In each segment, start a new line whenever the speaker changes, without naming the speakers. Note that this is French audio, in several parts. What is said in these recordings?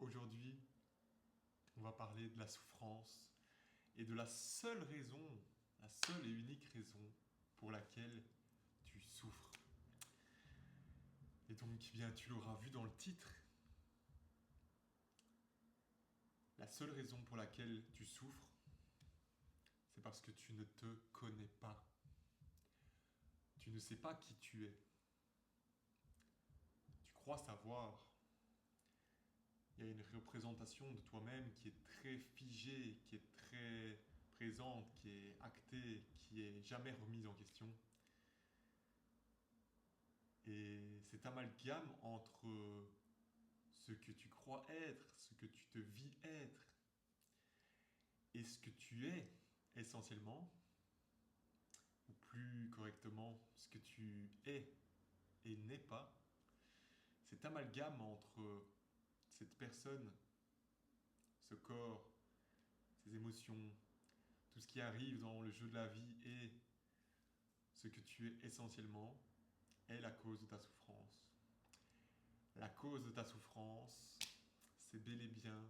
Aujourd'hui, on va parler de la souffrance et de la seule raison, la seule et unique raison pour laquelle tu souffres. Et donc, bien, tu l'auras vu dans le titre, la seule raison pour laquelle tu souffres, c'est parce que tu ne te connais pas. Tu ne sais pas qui tu es. Tu crois savoir. Il y a une représentation de toi-même qui est très figée, qui est très présente, qui est actée, qui est jamais remise en question. Et cet amalgame entre ce que tu crois être, ce que tu te vis être, et ce que tu es essentiellement, ou plus correctement, ce que tu es et n'es pas, cet amalgame entre cette personne, ce corps, ces émotions, tout ce qui arrive dans le jeu de la vie et ce que tu es essentiellement, est la cause de ta souffrance. La cause de ta souffrance, c'est bel et bien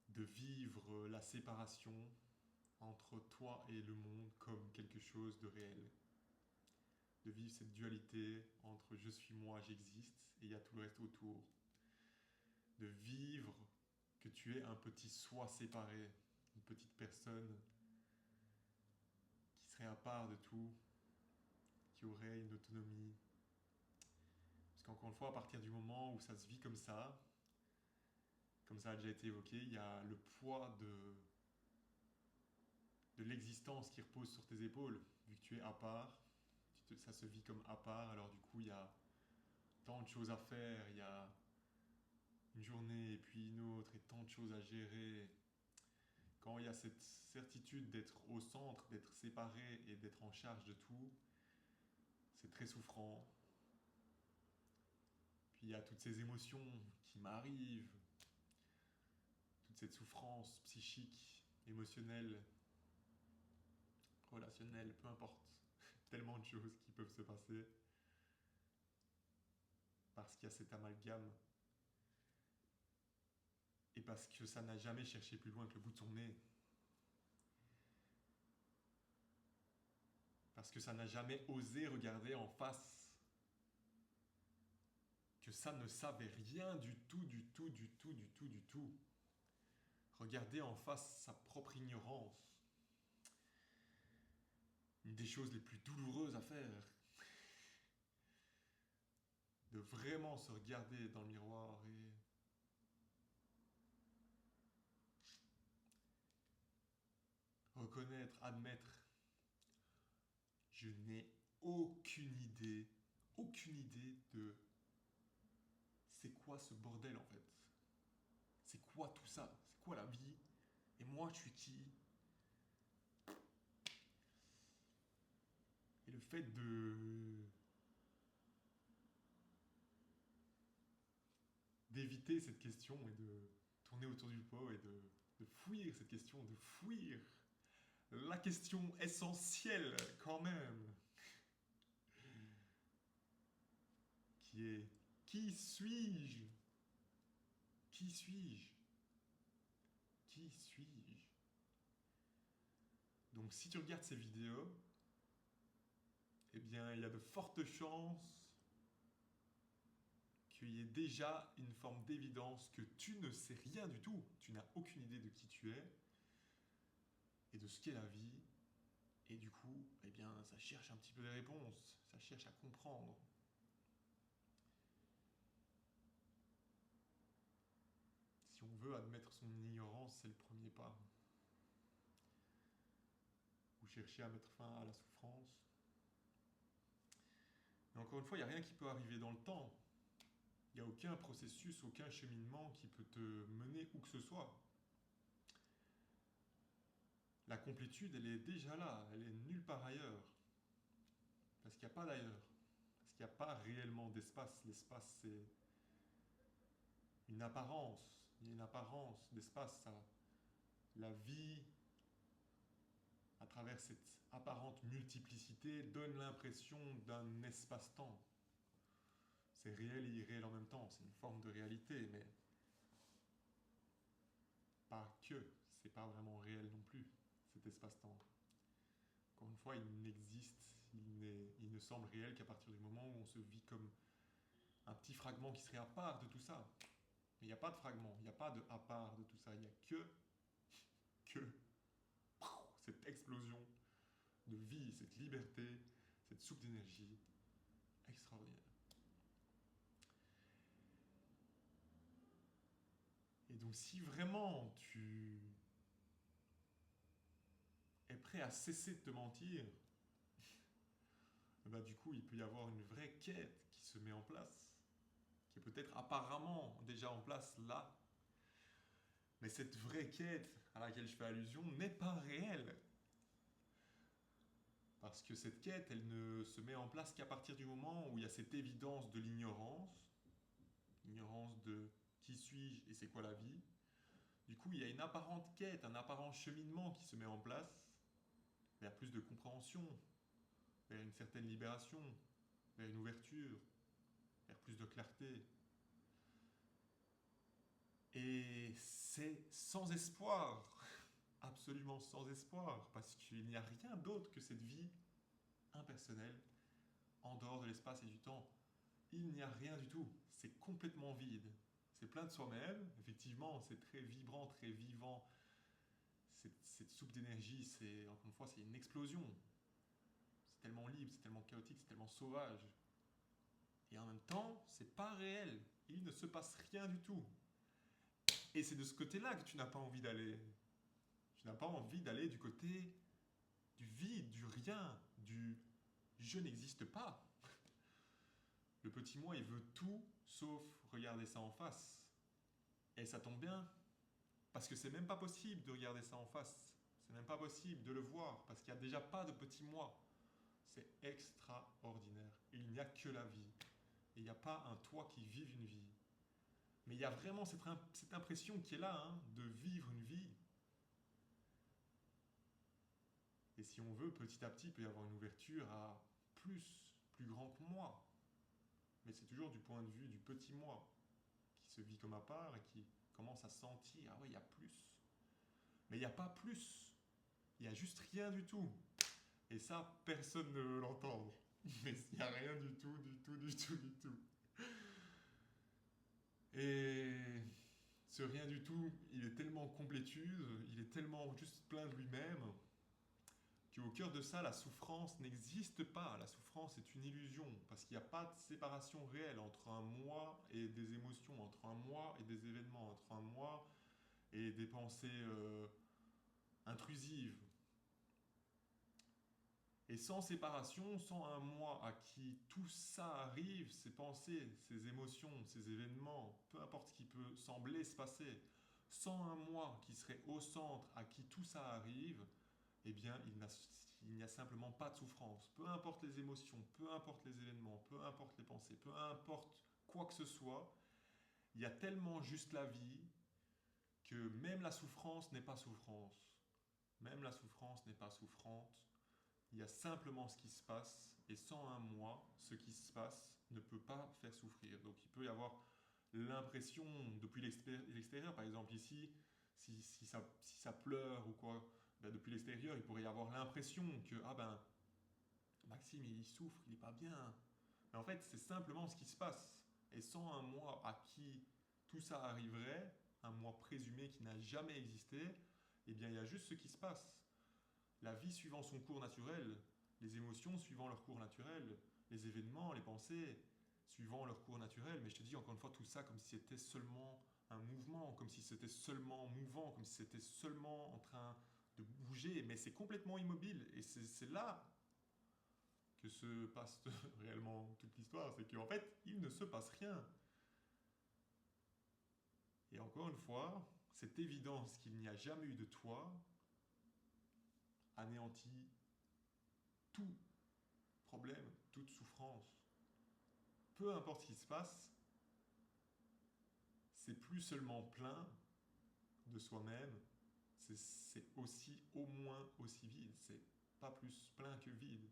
de vivre la séparation entre toi et le monde comme quelque chose de réel. De vivre cette dualité entre je suis moi, j'existe, et il y a tout le reste autour. De vivre que tu es un petit soi séparé, une petite personne qui serait à part de tout, qui aurait une autonomie. Parce qu'encore une fois, à partir du moment où ça se vit comme ça a déjà été évoqué, il y a le poids de l'existence qui repose sur tes épaules, vu que tu es à part, ça se vit comme à part, alors du coup il y a tant de choses à faire, il y a une journée et puis une autre et tant de choses à gérer. Quand il y a cette certitude d'être au centre, d'être séparé et d'être en charge de tout, c'est très souffrant. Puis il y a toutes ces émotions qui m'arrivent, toute cette souffrance psychique, émotionnelle, relationnelle, peu importe. Tellement de choses qui peuvent se passer parce qu'il y a cet amalgame et parce que ça n'a jamais cherché plus loin que le bout de son nez. Parce que ça n'a jamais osé regarder en face que ça ne savait rien du tout, du tout, du tout, du tout, du tout. Regarder en face sa propre ignorance. Une des choses les plus douloureuses à faire. De vraiment se regarder dans le miroir et reconnaître, admettre, je n'ai aucune idée de c'est quoi ce bordel en fait. C'est quoi tout ça? C'est quoi la vie? Et moi, je suis qui? Et le fait de d'éviter cette question et de tourner autour du pot et de fuir cette question, de fuir la question essentielle quand même, qui est qui suis-je? Qui suis-je? Qui suis-je? Donc si tu regardes ces vidéos, eh bien il y a de fortes chances qu'il y ait déjà une forme d'évidence que tu ne sais rien du tout. Tu n'as aucune idée de qui tu es et de ce qu'est la vie. Et du coup, eh bien, ça cherche un petit peu des réponses, ça cherche à comprendre. Si on veut admettre son ignorance, c'est le premier pas. Ou chercher à mettre fin à la souffrance. Mais encore une fois, il n'y a rien qui peut arriver dans le temps. Il n'y a aucun processus, aucun cheminement qui peut te mener où que ce soit. La complétude, elle est déjà là, elle est nulle part ailleurs. Parce qu'il n'y a pas d'ailleurs. Parce qu'il n'y a pas réellement d'espace. L'espace, c'est une apparence. Il y a une apparence d'espace. Ça. La vie, à travers cette apparente multiplicité, donne l'impression d'un espace-temps. C'est réel et irréel en même temps, c'est une forme de réalité, mais pas que, c'est pas vraiment réel non plus, cet espace-temps. Encore une fois, il n'existe, il ne semble réel qu'à partir du moment où on se vit comme un petit fragment qui serait à part de tout ça. Mais il n'y a pas de fragment, il n'y a pas de à part de tout ça, il n'y a que cette explosion de vie, cette liberté, cette soupe d'énergie extraordinaire. Et donc si vraiment tu es prêt à cesser de te mentir, bah du coup il peut y avoir une vraie quête qui se met en place, qui est peut-être apparemment déjà en place là, mais cette vraie quête à laquelle je fais allusion n'est pas réelle. Parce que cette quête, elle ne se met en place qu'à partir du moment où il y a cette évidence de l'ignorance de qui suis-je et c'est quoi la vie. Du coup, il y a une apparente quête, un apparent cheminement qui se met en place vers plus de compréhension, vers une certaine libération, vers une ouverture, vers plus de clarté. Et c'est sans espoir, absolument sans espoir, parce qu'il n'y a rien d'autre que cette vie impersonnelle en dehors de l'espace et du temps. Il n'y a rien du tout, c'est complètement vide. C'est plein de soi-même, effectivement, c'est très vibrant, très vivant. Cette soupe d'énergie, c'est, encore une fois, c'est une explosion. C'est tellement libre, c'est tellement chaotique, c'est tellement sauvage. Et en même temps, c'est pas réel. Il ne se passe rien du tout. Et c'est de ce côté-là que tu n'as pas envie d'aller. Tu n'as pas envie d'aller du côté du vide, du rien, du je n'existe pas. Le petit moi, il veut tout sauf regarder ça en face. Et ça tombe bien, parce que c'est même pas possible de regarder ça en face. C'est même pas possible de le voir, parce qu'il n'y a déjà pas de petit moi. C'est extraordinaire. Il n'y a que la vie. Et il n'y a pas un toi qui vive une vie. Mais il y a vraiment cette impression qui est là, hein, de vivre une vie. Et si on veut, petit à petit, il peut y avoir une ouverture à plus grand que moi. Mais c'est toujours du point de vue du petit moi, qui se vit comme à part et qui commence à sentir, ah ouais, il y a plus. Mais il n'y a pas plus. Il n'y a juste rien du tout. Et ça, personne ne veut l'entendre. Mais il n'y a rien du tout, du tout, du tout, du tout. Et ce rien du tout, il est tellement complétude, il est tellement juste plein de lui-même, qu'au cœur de ça, la souffrance n'existe pas. La souffrance est une illusion, parce qu'il n'y a pas de séparation réelle entre un moi et des émotions, entre un moi et des événements, entre un moi et des pensées intrusives. Et sans séparation, sans un moi à qui tout ça arrive, ces pensées, ces émotions, ces événements, peu importe ce qui peut sembler se passer, sans un moi qui serait au centre à qui tout ça arrive, eh bien, il n'y a simplement pas de souffrance. Peu importe les émotions, peu importe les événements, peu importe les pensées, peu importe quoi que ce soit, il y a tellement juste la vie que même la souffrance n'est pas souffrance. Même la souffrance n'est pas souffrante. Il y a simplement ce qui se passe, et sans un moi, ce qui se passe ne peut pas faire souffrir. Donc il peut y avoir l'impression, depuis l'extérieur, par exemple ici, si ça pleure ou quoi, ben depuis l'extérieur, il pourrait y avoir l'impression que, ah ben, Maxime, il souffre, il n'est pas bien. Mais en fait, c'est simplement ce qui se passe. Et sans un moi à qui tout ça arriverait, un moi présumé qui n'a jamais existé, eh bien, il y a juste ce qui se passe. La vie suivant son cours naturel, les émotions suivant leur cours naturel, les événements, les pensées suivant leur cours naturel. Mais je te dis encore une fois tout ça comme si c'était seulement un mouvement, comme si c'était seulement mouvant, comme si c'était seulement en train de bouger. Mais c'est complètement immobile. Et c'est là que se passe réellement toute l'histoire. C'est qu'en fait, il ne se passe rien. Et encore une fois, cette évidence qu'il n'y a jamais eu de toi anéantit tout problème, toute souffrance. Peu importe ce qui se passe, c'est plus seulement plein de soi-même, c'est aussi au moins aussi vide, c'est pas plus plein que vide.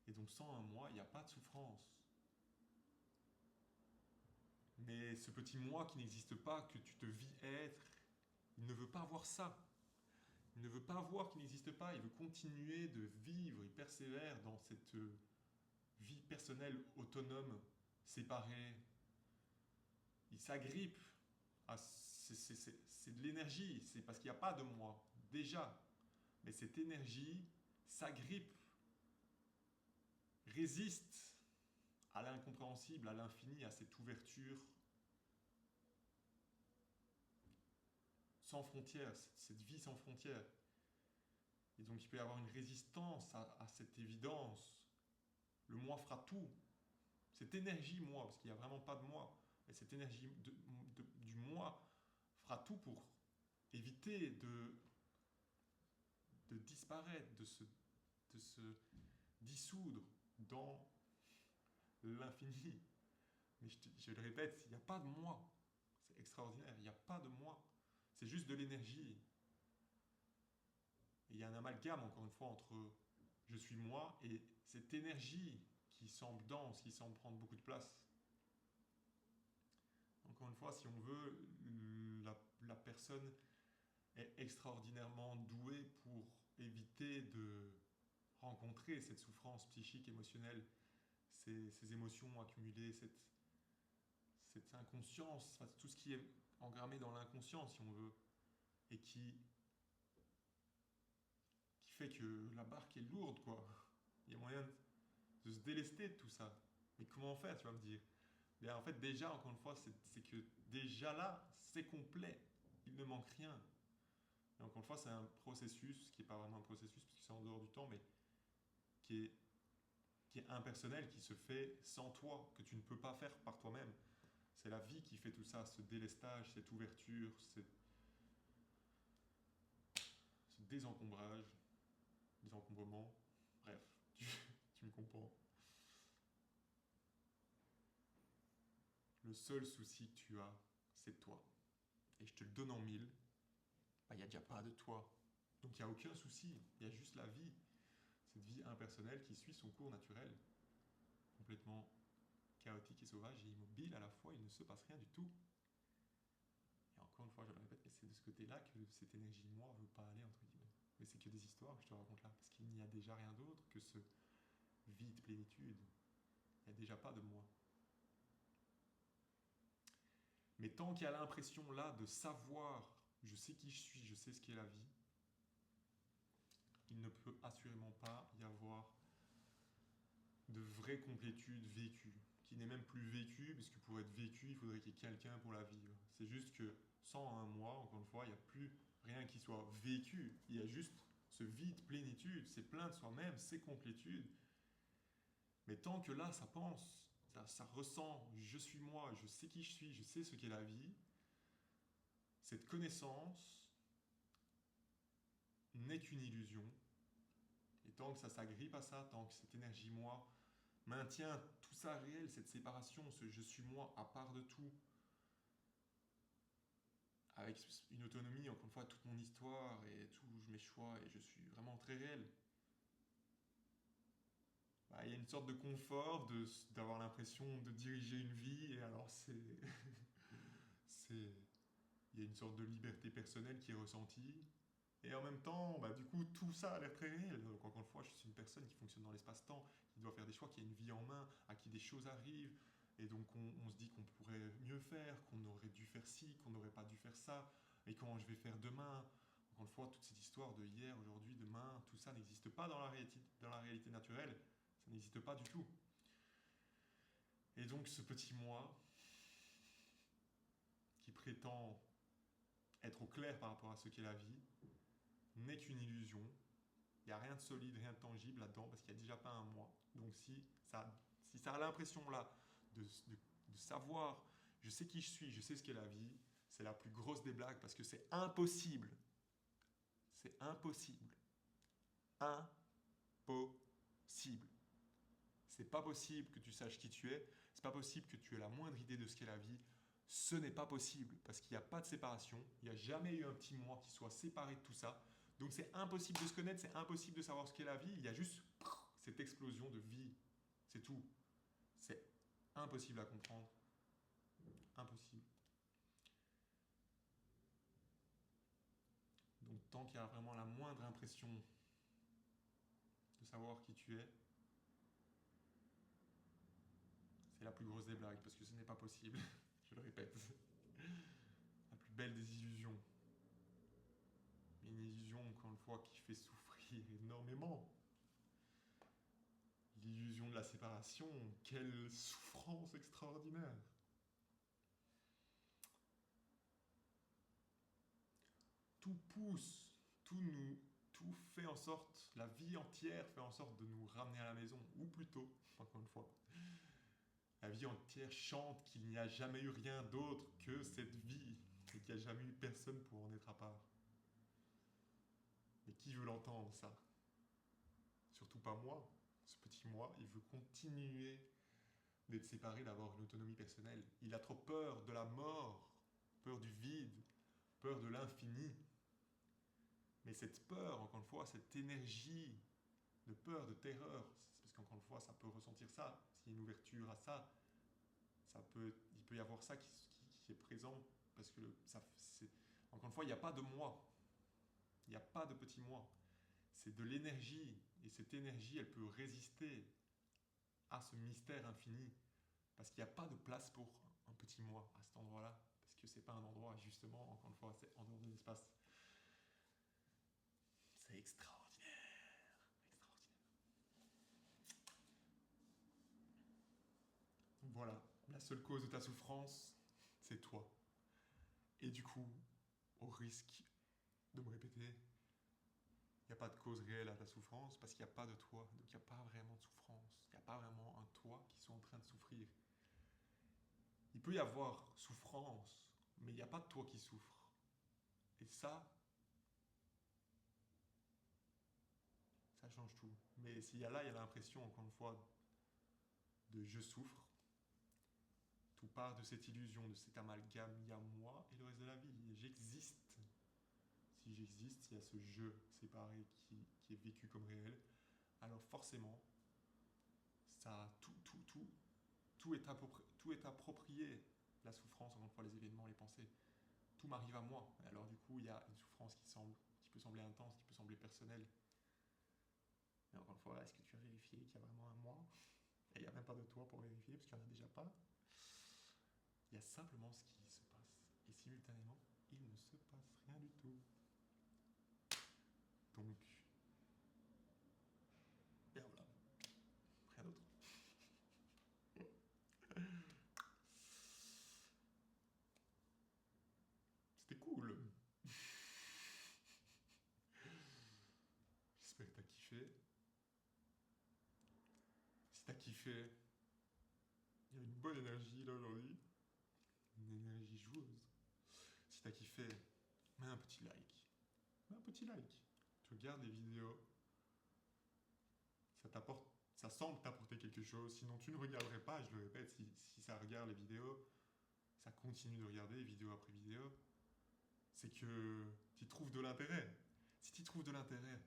Et donc sans un moi, il n'y a pas de souffrance. Et ce petit moi qui n'existe pas, que tu te vis être, il ne veut pas voir ça. Il ne veut pas voir qu'il n'existe pas, il veut continuer de vivre, il persévère dans cette vie personnelle autonome, séparée. Il s'agrippe. C'est de l'énergie, c'est parce qu'il n'y a pas de moi, déjà. Mais cette énergie s'agrippe, résiste à l'incompréhensible, à l'infini, à cette ouverture sans frontières, cette vie sans frontières. Et donc il peut y avoir une résistance à cette évidence. Le moi fera tout. Cette énergie moi, parce qu'il n'y a vraiment pas de moi, et cette énergie du moi fera tout pour éviter de disparaître, de se dissoudre dans l'infini. Mais je le répète, il n'y a pas de moi. C'est extraordinaire, il n'y a pas de moi. C'est juste de l'énergie. Et il y a un amalgame, encore une fois, entre je suis moi et cette énergie qui semble dense, qui semble prendre beaucoup de place. Encore une fois, si on veut, la personne est extraordinairement douée pour éviter de rencontrer cette souffrance psychique, émotionnelle, ces émotions accumulées, cette inconscience, tout ce qui est engrammé dans l'inconscient, si on veut, et qui fait que la barque est lourde, quoi. Il y a moyen de se délester de tout ça. Mais comment faire, tu vas me dire? Bien, en fait, déjà, encore une fois, c'est que déjà là, c'est complet. Il ne manque rien. Et encore une fois, c'est un processus qui n'est pas vraiment un processus, parce que c'est en dehors du temps, mais qui est, qui est impersonnel, qui se fait sans toi, que tu ne peux pas faire par toi-même. C'est la vie qui fait tout ça, ce délestage, cette ouverture, ce désencombrement. Bref, tu me comprends. Le seul souci que tu as, c'est toi. Et je te le donne en mille, bah, il n'y a déjà pas de toi. Donc il n'y a aucun souci, il y a juste la vie. Cette vie impersonnelle qui suit son cours naturel, complètement chaotique et sauvage et immobile à la fois, il ne se passe rien du tout. Et encore une fois, je le répète, mais c'est de ce côté-là que cette énergie moi ne veut pas aller, entre guillemets. Mais c'est que des histoires que je te raconte là, parce qu'il n'y a déjà rien d'autre que ce vide plénitude. Il n'y a déjà pas de moi. Mais tant qu'il y a l'impression là de savoir, je sais qui je suis, je sais ce qu'est la vie, il ne peut assurément pas y avoir de vraie complétude vécue, qui n'est même plus vécue, parce que pour être vécue, il faudrait qu'il y ait quelqu'un pour la vivre. C'est juste que sans un moi, encore une fois, il n'y a plus rien qui soit vécu. Il y a juste ce vide, plénitude, c'est plein de soi-même, c'est complétude. Mais tant que là, ça pense, ça ressent, je suis moi, je sais qui je suis, je sais ce qu'est la vie, cette connaissance n'est qu'une illusion. Et tant que ça s'agrippe à ça, tant que cette énergie moi maintient tout ça réel, cette séparation, ce je suis moi à part de tout, avec une autonomie, encore une fois, toute mon histoire et tous mes choix, et je suis vraiment très réel. Bah, il y a une sorte de confort d'avoir l'impression de diriger une vie, et alors c'est, il y a une sorte de liberté personnelle qui est ressentie. Et en même temps, bah, du coup, tout ça a l'air très réel. Donc, encore une fois, je suis une personne qui fonctionne dans l'espace-temps, qui doit faire des choix, qui a une vie en main, à qui des choses arrivent. Et donc, on se dit qu'on pourrait mieux faire, qu'on aurait dû faire ci, qu'on n'aurait pas dû faire ça. Et comment je vais faire demain? Encore une fois, toute cette histoire de hier, aujourd'hui, demain, tout ça n'existe pas dans la réalité naturelle. Ça n'existe pas du tout. Et donc, ce petit moi, qui prétend être au clair par rapport à ce qu'est la vie, n'est qu'une illusion. Il n'y a rien de solide, rien de tangible là-dedans, parce qu'il n'y a déjà pas un moi. Donc si ça a l'impression là de savoir, je sais qui je suis, je sais ce qu'est la vie, c'est la plus grosse des blagues, parce que c'est impossible. C'est impossible. Impossible. C'est pas possible que tu saches qui tu es, c'est pas possible que tu aies la moindre idée de ce qu'est la vie. Ce n'est pas possible, parce qu'il n'y a pas de séparation, il n'y a jamais eu un petit moi qui soit séparé de tout ça. Donc c'est impossible de se connaître, c'est impossible de savoir ce qu'est la vie, il y a juste cette explosion de vie. C'est tout. C'est impossible à comprendre. Impossible. tant qu'il y a vraiment la moindre impression de savoir qui tu es, c'est la plus grosse des blagues, parce que ce n'est pas possible, je le répète. La plus belle des illusions. Mais une illusion, encore une fois, qui fait souffrir énormément. L'illusion de la séparation, quelle souffrance extraordinaire. Tout pousse, tout fait en sorte, la vie entière fait en sorte de nous ramener à la maison, ou plutôt, encore une fois, la vie entière chante qu'il n'y a jamais eu rien d'autre que cette vie, et qu'il n'y a jamais eu personne pour en être à part. Mais qui veut l'entendre, ça? Surtout pas moi. Ce petit moi, il veut continuer d'être séparé, d'avoir une autonomie personnelle. Il a trop peur de la mort, peur du vide, peur de l'infini. Mais cette peur, encore une fois, cette énergie de peur, de terreur, c'est parce qu'encore une fois, ça peut ressentir ça. S'il y a une ouverture à ça, il peut y avoir ça qui est présent. Parce que, encore une fois, il n'y a pas de moi. Il n'y a pas de petit moi. C'est de l'énergie. Et cette énergie, elle peut résister à ce mystère infini. Parce qu'il n'y a pas de place pour un petit moi à cet endroit-là. Parce que c'est pas un endroit, justement, encore une fois, c'est en dehors de l'espace. C'est extraordinaire. Extraordinaire. Donc voilà, la seule cause de ta souffrance, c'est toi. Et du coup, au risque de me répéter, il n'y a pas de cause réelle à ta souffrance parce qu'il n'y a pas de toi. Donc il n'y a pas vraiment de souffrance. Il n'y a pas vraiment un toi qui soit en train de souffrir. Il peut y avoir souffrance, mais il n'y a pas de toi qui souffre. Et ça change tout. Mais s'il y a là, il y a l'impression, encore une fois, de je souffre. Tout part de cette illusion, de cet amalgame. Il y a moi et le reste de la vie. J'existe. Si j'existe, il y a ce je séparé qui est vécu comme réel. Alors forcément, ça, tout est approprié. La souffrance, encore une fois, les événements, les pensées. Tout m'arrive à moi. Alors du coup, il y a une souffrance qui peut sembler intense, qui peut sembler personnelle. Mais encore une fois, est-ce que tu as vérifié qu'il y a vraiment un moi? Et il n'y a même pas de toi pour vérifier, parce qu'il n'y en a déjà pas. Il y a simplement ce qui se passe. Et simultanément, il ne se passe rien du tout. Donc, et voilà, rien d'autre. C'était cool. J'espère que t'as kiffé. Si t'as kiffé, il y a une bonne énergie là aujourd'hui. Une énergie joueuse. Si t'as kiffé, mets un petit like. Mets un petit like. Tu regardes les vidéos, ça semble t'apporter quelque chose. Sinon, tu ne regarderais pas. Je le répète, si ça regarde les vidéos, ça continue de regarder vidéo après vidéo. C'est que tu trouves de l'intérêt. Si tu trouves de l'intérêt,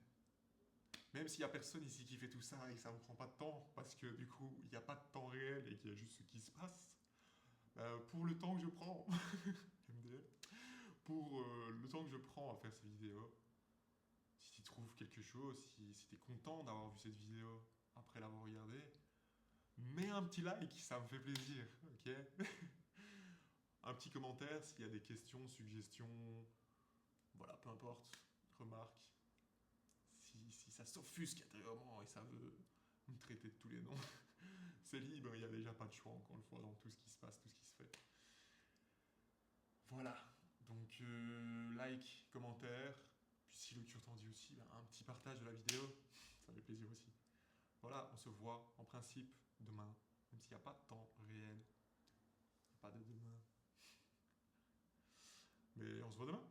même s'il n'y a personne ici qui fait tout ça et que ça ne me prend pas de temps, parce que du coup, il n'y a pas de temps réel et qu'il y a juste ce qui se passe, pour le temps que je prends, MDL, pour le temps que je prends à faire ces vidéos, si tu trouves quelque chose, si tu es content d'avoir vu cette vidéo après l'avoir regardée, mets un petit like, ça me fait plaisir, ok? Un petit commentaire s'il y a des questions, suggestions, voilà, peu importe, remarques. Si ça s'offusque intérieurement et ça veut me traiter de tous les noms, c'est libre, il n'y a déjà pas de choix, encore une fois, dans tout ce qui se passe, tout ce qui se fait. Voilà, donc like, commentaire, puis si le cœur t'en dit aussi, ben, un petit partage de la vidéo, ça fait plaisir aussi. Voilà, on se voit en principe demain, même s'il n'y a pas de temps réel, il n'y a pas de demain. Mais on se voit demain.